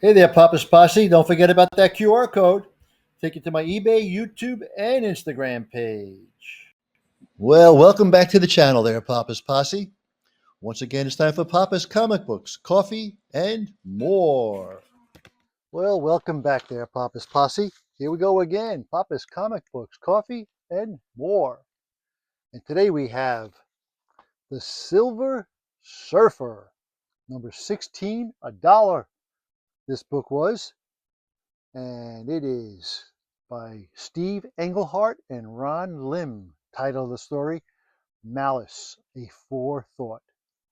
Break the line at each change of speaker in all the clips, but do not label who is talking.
Hey there, Papa's Posse. Don't forget about that QR code. Take you to my eBay, YouTube, and Instagram page. Well, welcome back to the channel there, Papa's Posse. Once again, it's time for Papa's Comic Books, Coffee, and more. Well, welcome back there, Papa's Posse. Here we go again. Papa's Comic Books, Coffee, and more. And today we have The Silver Surfer, number 16, $1. This book was, and it is by Steve Englehart and Ron Lim. Title of the story, Malice, a Forethought.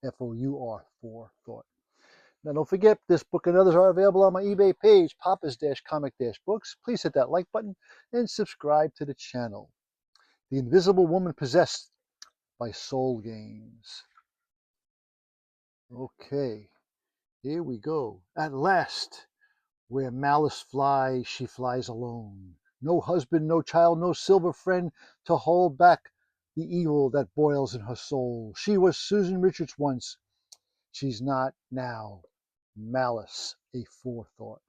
F-O-U-R, Forethought. Now don't forget, this book and others are available on my eBay page, Papa's-Comic-Books. Please hit that like button and subscribe to the channel. The Invisible Woman Possessed by Soul Games. Okay, here we go. At last, where Malice flies, she flies alone. No husband, no child, no silver friend to hold back the evil that boils in her soul. She was Susan Richards once. She's not now. Malice, a Forethought.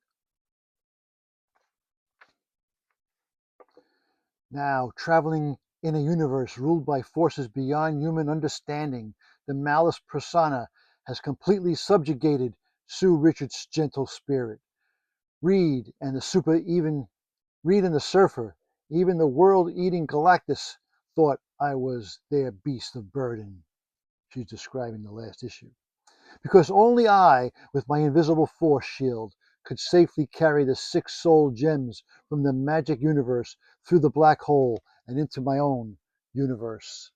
Now, traveling in a universe ruled by forces beyond human understanding, the Malice persona has completely subjugated Sue Richards' gentle spirit. Reed and the Surfer, even the world-eating Galactus thought I was their beast of burden. She's describing the last issue. Because only I, with my invisible force shield, could safely carry the 6 soul gems from the magic universe through the black hole and into my own universe,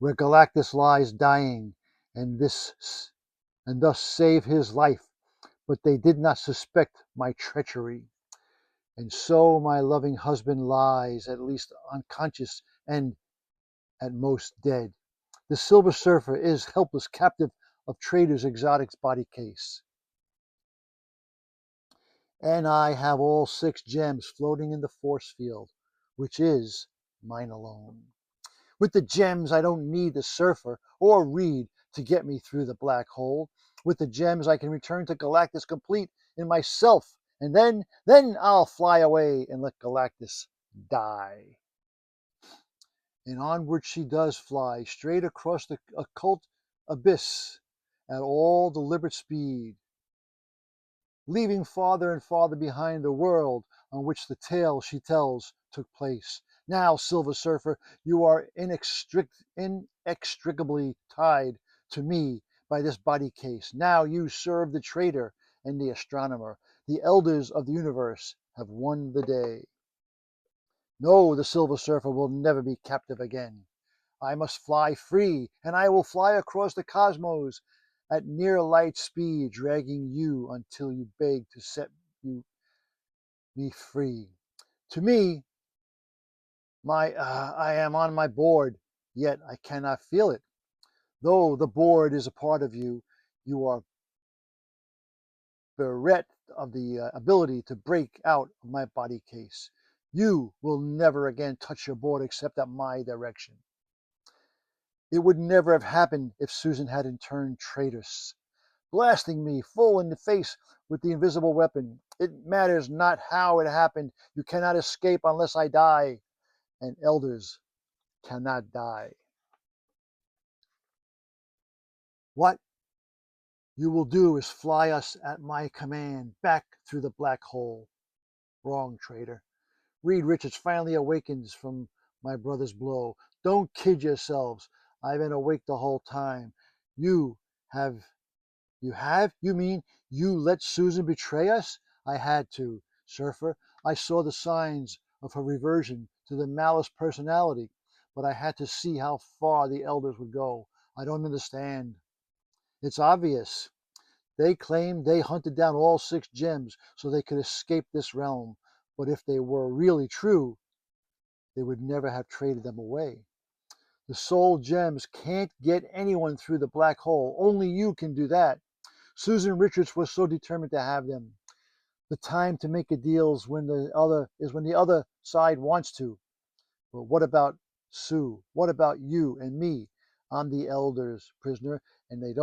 where Galactus lies dying, and thus save his life. But they did not suspect my treachery. And so my loving husband lies, at least unconscious and at most dead. The Silver Surfer is helpless captive of Trader's Exotics body case. And I have all 6 gems floating in the force field, which is mine alone. With the gems, I don't need the Surfer or Reed to get me through the black hole. With the gems, I can return to Galactus complete in myself, and then I'll fly away and let Galactus die. And onward she does fly, straight across the occult abyss at all deliberate speed, leaving farther and farther behind the world on which the tale she tells took place. Now, Silver Surfer, you are inextricably tied to me by this body case. Now you serve the traitor and the astronomer. The elders of the universe have won the day. No, the Silver Surfer will never be captive again. I must fly free, and I will fly across the cosmos at near light speed, dragging you until you beg to set me free. To me, I am on my board, yet I cannot feel it. Though the board is a part of you, you are bereft of the ability to break out of my body case. You will never again touch your board except at my direction. It would never have happened if Susan hadn't turned traitorous, blasting me full in the face with the invisible weapon. It matters not how it happened. You cannot escape unless I die, and elders cannot die. What you will do is fly us at my command back through the black hole. Wrong, traitor. Reed Richards finally awakens from my brother's blow. Don't kid yourselves. I've been awake the whole time. You have You mean you let Susan betray us? I had to, Surfer. I saw the signs of her reversion to the Malice personality, but I had to see how far the elders would go. I don't understand. It's obvious. They claimed they hunted down all 6 gems so they could escape this realm, but if they were really true, they would never have traded them away. The soul gems can't get anyone through the black hole. Only you can do that. Susan Richards was so determined to have them. The time to make a deal is when the other side wants to. But what about Sue? What about you and me? I'm the elders' prisoner, and they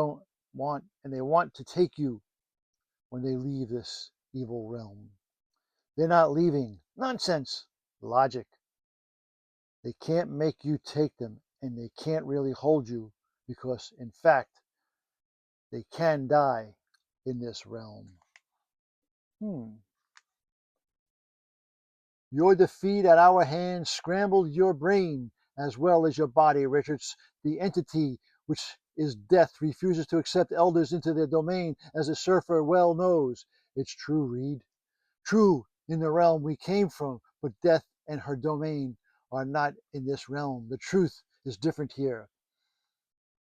want to take you. when they leave this evil realm. They're not leaving. Nonsense. Logic. They can't make you take them, and they can't really hold you because, in fact, they can die in this realm. Your defeat at our hands scrambled your brain as well as your body, Richards. The entity which is death refuses to accept elders into their domain, as the surfer well knows. It's true, Reed. True in the realm we came from, but death and her domain are not in this realm. The truth is different here.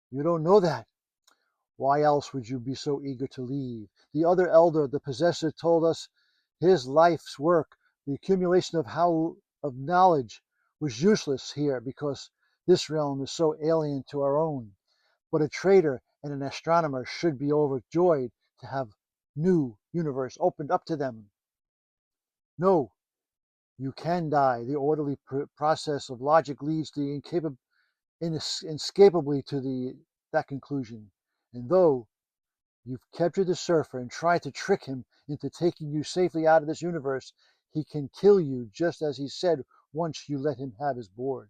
You don't know that. Why else would you be so eager to leave? The other elder, the possessor, told us his life's work, the accumulation of knowledge, was useless here because this realm is so alien to our own. But a trader and an astronomer should be overjoyed to have new universe opened up to them. No, you can die. The orderly process of logic leads to inescapably to that conclusion. And though you've captured the surfer and tried to trick him into taking you safely out of this universe, he can kill you just as he said once you let him have his board.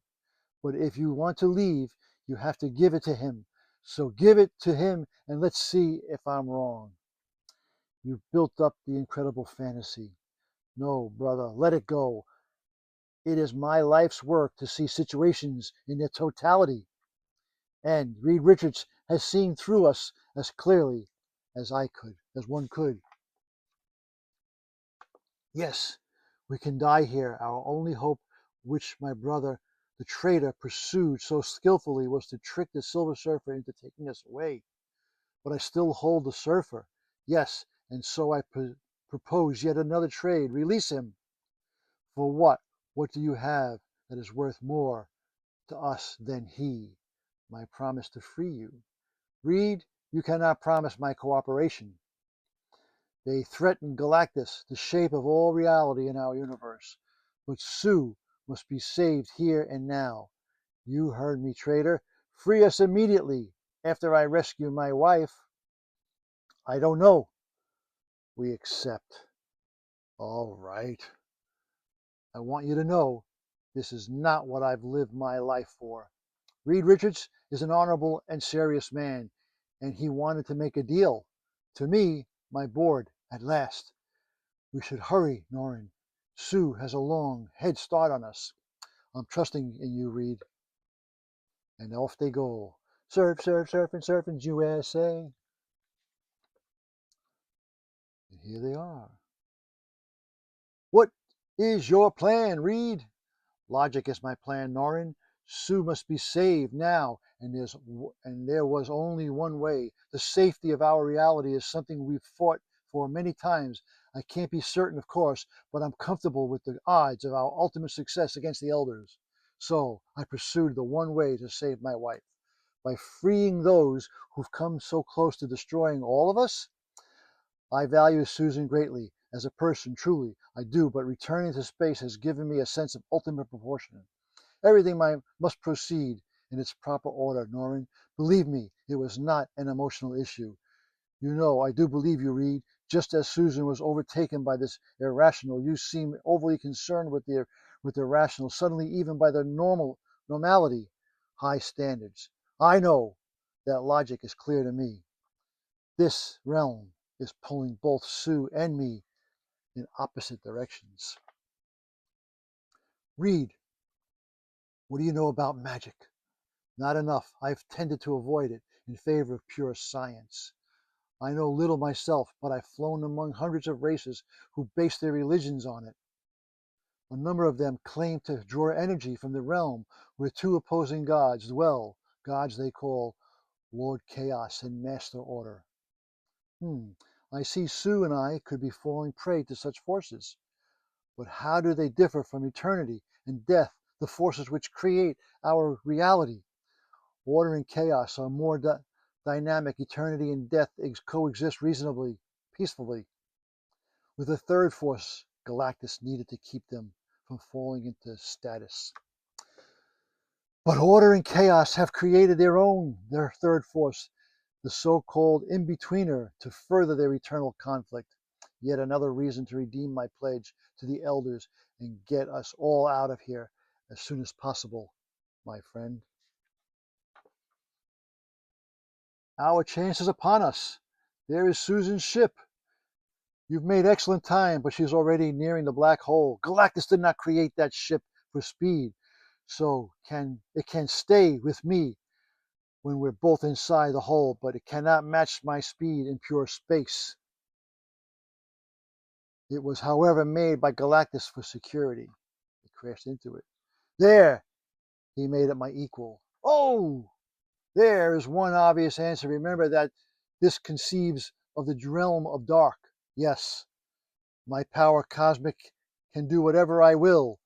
But if you want to leave, you have to give it to him. So give it to him and let's see if I'm wrong. You've built up the incredible fantasy. No, brother, let it go. It is my life's work to see situations in their totality. And Reed Richards has seen through us as clearly as one could. Yes, we can die here. Our only hope, which my brother, the traitor, pursued so skillfully, was to trick the Silver Surfer into taking us away. But I still hold the Surfer. Yes, and so I propose yet another trade. Release him. For what? What do you have that is worth more to us than he? My promise to free you. Reed, you cannot promise my cooperation. They threaten Galactus, the shape of all reality in our universe. But Sue must be saved here and now. You heard me, traitor. Free us immediately after I rescue my wife. I don't know. We accept. All right. I want you to know this is not what I've lived my life for. Reed Richards is an honorable and serious man, and he wanted to make a deal. To me, my board, at last. We should hurry, Norrin. Sue has a long head start on us. I'm trusting in you, Reed. And off they go. Surf, surf, surfing, surfing, USA. And here they are. What is your plan, Reed? Logic is my plan, Norrin. Sue must be saved now, and there was only one way. The safety of our reality is something we've fought for many times. I can't be certain, of course, but I'm comfortable with the odds of our ultimate success against the elders. So I pursued the one way to save my wife. By freeing those who've come so close to destroying all of us. I value Susan greatly as a person, truly, I do, but returning to space has given me a sense of ultimate proportion. Everything must proceed in its proper order, Norrin. Believe me, it was not an emotional issue. You know, I do believe you, Reed. Just as Susan was overtaken by this irrational, you seem overly concerned with the rational, suddenly even by the normality, high standards. I know that logic is clear to me. This realm is pulling both Sue and me in opposite directions. Reed, what do you know about magic? Not enough. I've tended to avoid it in favor of pure science. I know little myself, but I've flown among hundreds of races who base their religions on it. A number of them claim to draw energy from the realm where two opposing gods dwell, gods they call Lord Chaos and Master Order. I see Sue and I could be falling prey to such forces. But how do they differ from eternity and death, the forces which create our reality? Order and chaos are more dynamic. Eternity and death coexist reasonably, peacefully. With a third force, Galactus needed to keep them from falling into status. But order and chaos have created their third force. the so-called in-betweener, to further their eternal conflict. Yet another reason to redeem my pledge to the elders and get us all out of here as soon as possible, my friend. Our chance is upon us. There is Susan's ship. You've made excellent time, but she's already nearing the black hole. Galactus did not create that ship for speed, so it can stay with me when we're both inside the hole, but it cannot match my speed in pure space. It was, however, made by Galactus for security. He crashed into it. There, he made it my equal. Oh, there is one obvious answer. Remember that this conceives of the realm of dark. Yes, my power cosmic can do whatever I will.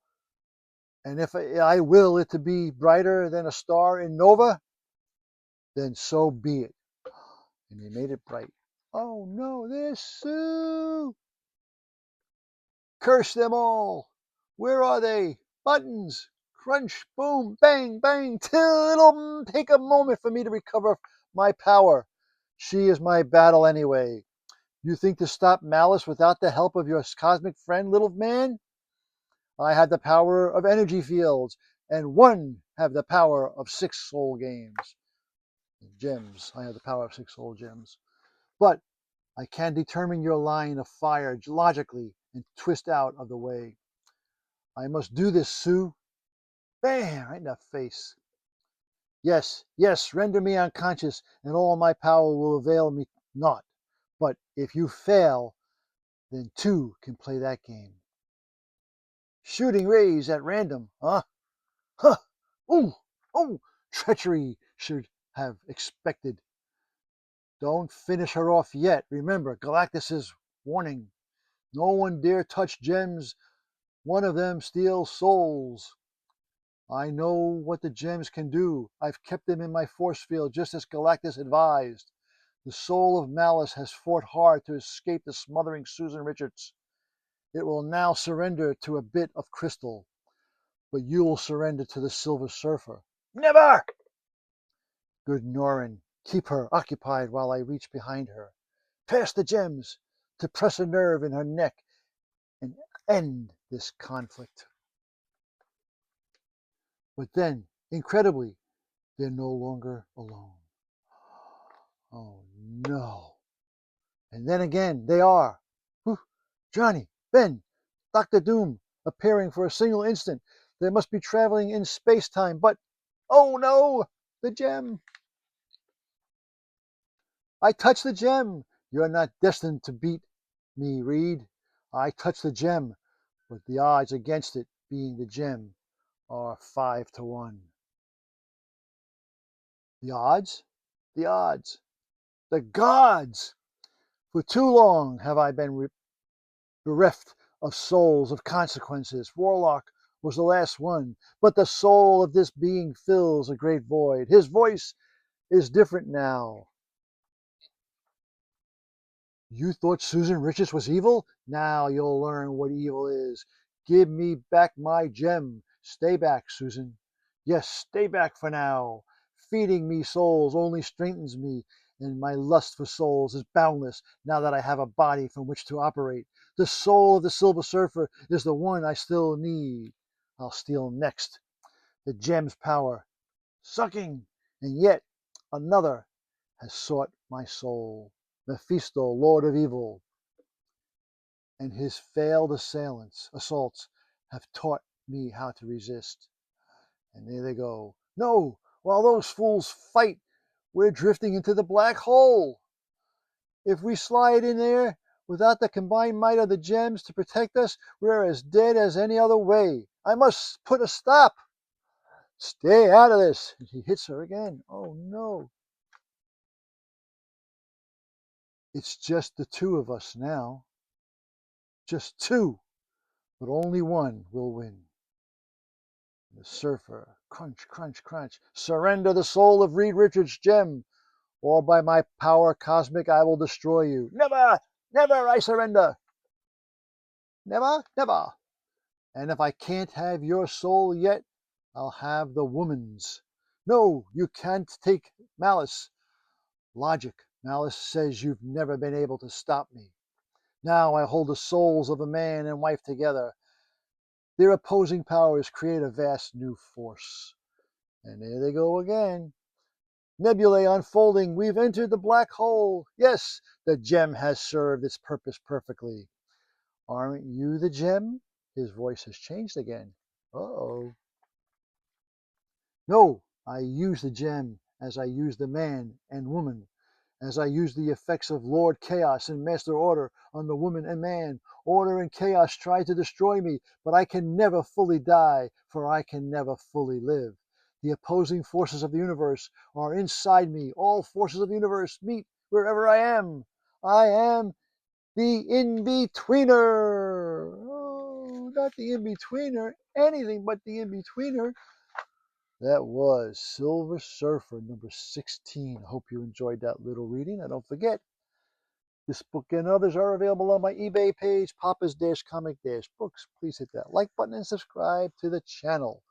And if I will it to be brighter than a star in nova, then so be it. And he made it bright. Oh no, there's Sue! Curse them all! Where are they? Buttons! Crunch, boom, bang, bang, till it'll take a moment for me to recover my power. She is my battle anyway. You think to stop Malice without the help of your cosmic friend, little man? I have the power of energy fields, and one have the power of 6 soul gems. I have the power of 6 soul gems. But I can determine your line of fire logically and twist out of the way. I must do this, Sue. Bam! Right in the face. Yes, yes, render me unconscious, and all my power will avail me naught. But if you fail, then 2 can play that game. Shooting rays at random, huh? Huh! Ooh! Oh! Treachery should have expected. Don't finish her off yet. Remember Galactus's warning. No one dare touch gems. One of them steals souls. I know what the gems can do. I've kept them in my force field just as Galactus advised. The soul of Malice has fought hard to escape the smothering Susan Richards. It will now surrender to a bit of crystal, but you will surrender to the Silver Surfer. Never! Good Norrin, keep her occupied while I reach behind her. Pass the gems to press a nerve in her neck and end this conflict. But then, incredibly, they're no longer alone. Oh no. And then again, they are. Whew. Johnny, Ben, Dr. Doom, appearing for a single instant. They must be traveling in space-time, but oh no, the gem. I touched the gem. You're not destined to beat me, Reed. I touched the gem, but the odds against it being the gem are 5-1. The odds? The odds. The gods! For too long have I been bereft of souls of consequences. Warlock was the last one, but the soul of this being fills a great void. His voice is different now. You thought Susan Richards was evil? Now you'll learn what evil is. Give me back my gem. Stay back, Susan. Yes, stay back for now. Feeding me souls only strengthens me, and my lust for souls is boundless now that I have a body from which to operate. The soul of the Silver Surfer is the one I still need. I'll steal next. The gem's power. Sucking, and yet another has sought my soul. Mephisto, Lord of Evil, and his failed assaults have taught me how to resist. And there they go. No, while those fools fight, we're drifting into the black hole. If we slide in there without the combined might of the gems to protect us, we're as dead as any other way. I must put a stop. Stay out of this. And he hits her again. Oh no. It's just the 2 of us now. Just 2. But only one will win. The Surfer, crunch, crunch, crunch. Surrender the soul of Reed Richards' gem, or by my power cosmic I will destroy you. Never, never I surrender. Never, never. And if I can't have your soul yet, I'll have the woman's. No, you can't take Malice. Logic, Malice says you've never been able to stop me. Now I hold the souls of a man and wife together. Their opposing powers create a vast new force. And there they go again. Nebulae unfolding, we've entered the black hole. Yes, the gem has served its purpose perfectly. Aren't you the gem? His voice has changed again. Uh-oh. No, I use the gem as I use the man and woman, as I use the effects of Lord Chaos and Master Order on the woman and man. Order and Chaos try to destroy me, but I can never fully die, for I can never fully live. The opposing forces of the universe are inside me. All forces of the universe meet wherever I am. I am the in-betweener. Oh, not the in-betweener, anything but the in-betweener. That was Silver Surfer number 16. I hope you enjoyed that little reading. And don't forget, this book and others are available on my eBay page, Papa's-Comic-Books. Please hit that like button and subscribe to the channel.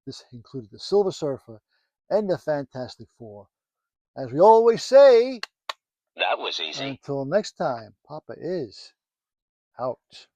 This included the Silver Surfer and the Fantastic Four. As we always say,
That was easy.
until next time, Papa is out.